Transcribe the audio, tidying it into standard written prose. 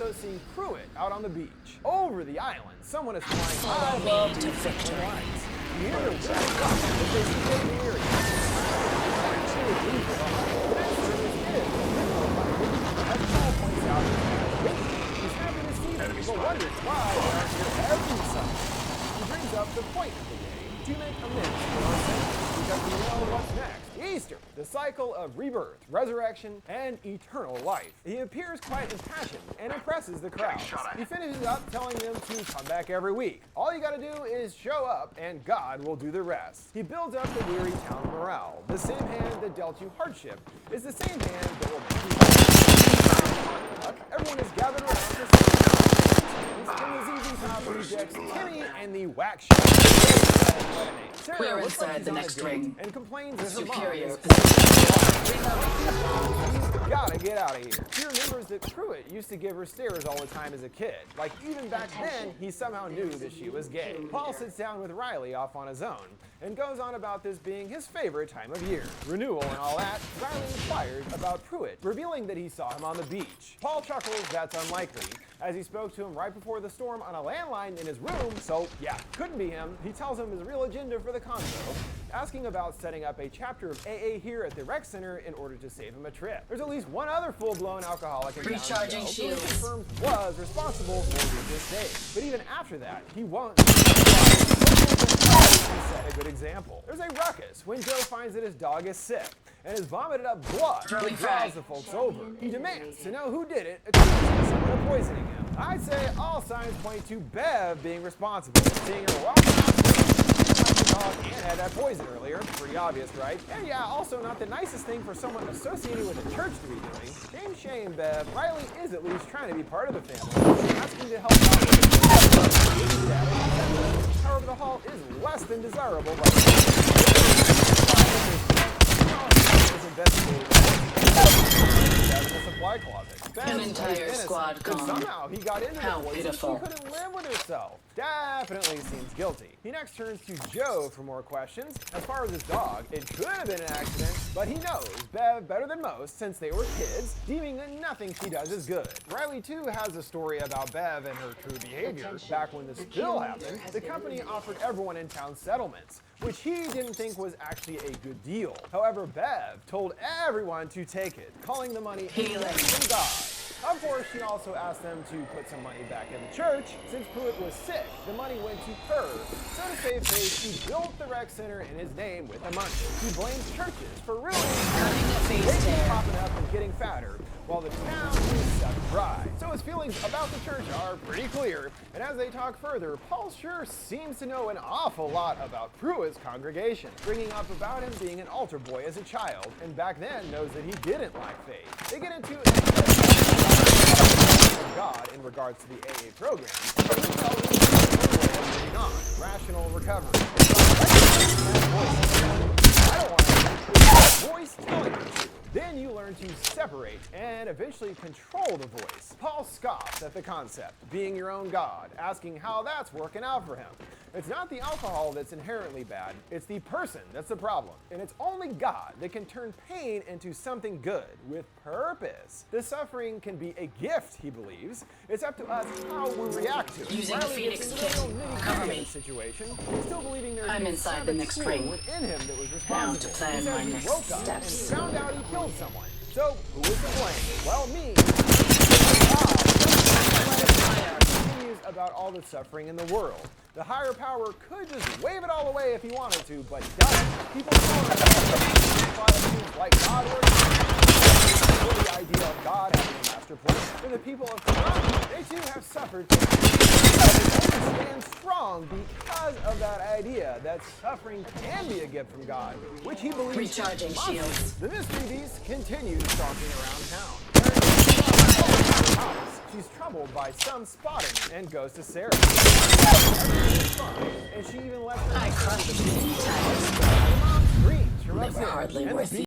also seeing Pruitt out on the beach. Over the island, someone is flying high To victory. lights. You hear the wind rush as they see the area. As Paul points out, he's happy to see them, but wonders why they aren't here every Sunday. He brings up the point of the day to make amends for our sins, because we know what's next. Easter, the cycle of rebirth, resurrection, and eternal life. He appears quite impassioned and impresses the crowd. He finishes up telling them to come back every week. All you gotta do is show up and God will do the rest. He builds up the weary town morale. The same hand that dealt you hardship is the same hand that will make you happy. Everyone is gathered around to see in the ZZ Top rejects Timmy and the Whack Shot. We're inside the next ring. And complains that her mom Superior He's gotta get out of here. She remembers that Pruitt used to give her stares all the time as a kid. Like, even back then, he somehow knew that she was gay. Paul sits down with Riley off on his own and goes on about this being his favorite time of year. Renewal and all that, Riley inquires about Pruitt, revealing that he saw him on the beach. Paul chuckles that's unlikely, as he spoke to him right before the storm on a landline in his room, so yeah, couldn't be him. He tells him his real agenda for the convo, asking about setting up a chapter of AA here at the rec center in order to save him a trip. There's at least one other full-blown alcoholic in town Recharging who shields. confirmed was responsible for this day. But even after that, he won't set a good example. There's a ruckus when Joe finds that his dog is sick and has vomited up blood that draws the folks over. He demands to know who did it, accusing someone of poisoning him. I'd say all signs point to Bev being responsible, seeing her walk out the dog and had that poison earlier. Pretty obvious, right? And yeah, also not the nicest thing for someone associated with a church to be doing. Shame, Bev. Riley is at least trying to be part of the family, asking to help out with the however, the hall is less than desirable right now. Supply closet. An entire squad gone. Somehow he got into How the voice pitiful. and she couldn't live with herself. Definitely seems guilty. He next turns to Joe for more questions. As far as his dog, it could have been an accident, but he knows Bev better than most since they were kids, deeming that nothing she does is good. Riley too has a story about Bev and her true behavior. Back when the spill happened, the company offered everyone in town settlements, which he didn't think was actually a good deal. However, Bev told everyone to take it, calling the money a gift from God. Of course, she also asked them to put some money back in the church. Since Pruitt was sick, the money went to her. So to save face, he built the rec center in his name with the money. He blames churches for ruining it. They keep popping up and getting fatter, while the town is sucked dry. So his feelings about the church are pretty clear, and as they talk further, Paul sure seems to know an awful lot about Pruitt's congregation, bringing up about him being an altar boy as a child, and back then knows that he didn't like faith. They get into God in regards to the AA program. Rational recovery. I don't want to voice telling you to. Then you learn to separate and eventually control the voice. Paul scoffs at the concept, being your own God, asking how that's working out for him. It's not the alcohol that's inherently bad, it's the person that's the problem. And it's only God that can turn pain into something good, with purpose. The suffering can be a gift, he believes. It's up to us how we react to it. Using Riley Phoenix gets into a Kit. little Cover nitty-gritty me. of the situation, still believing there's I'm inside the next ring. within him that was Now responsible. to plan He says my he next woke up and steps. found out he killed someone. So, who is to blame? Well, me. Continues about all the suffering in the world. The higher power could just wave it all away if he wanted to, but doesn't. People like God or the idea of God having a master plan. And the people of Toronto, they too have suffered. They stand strong because of that idea that suffering can be a gift from God, which he believes. Recharging shields. The mystery beast continues stalking around town. She's troubled by some spotting and goes to Sarah. And she even left her. I crushed many times. Her mom screams. She They runs were in, hardly and the worth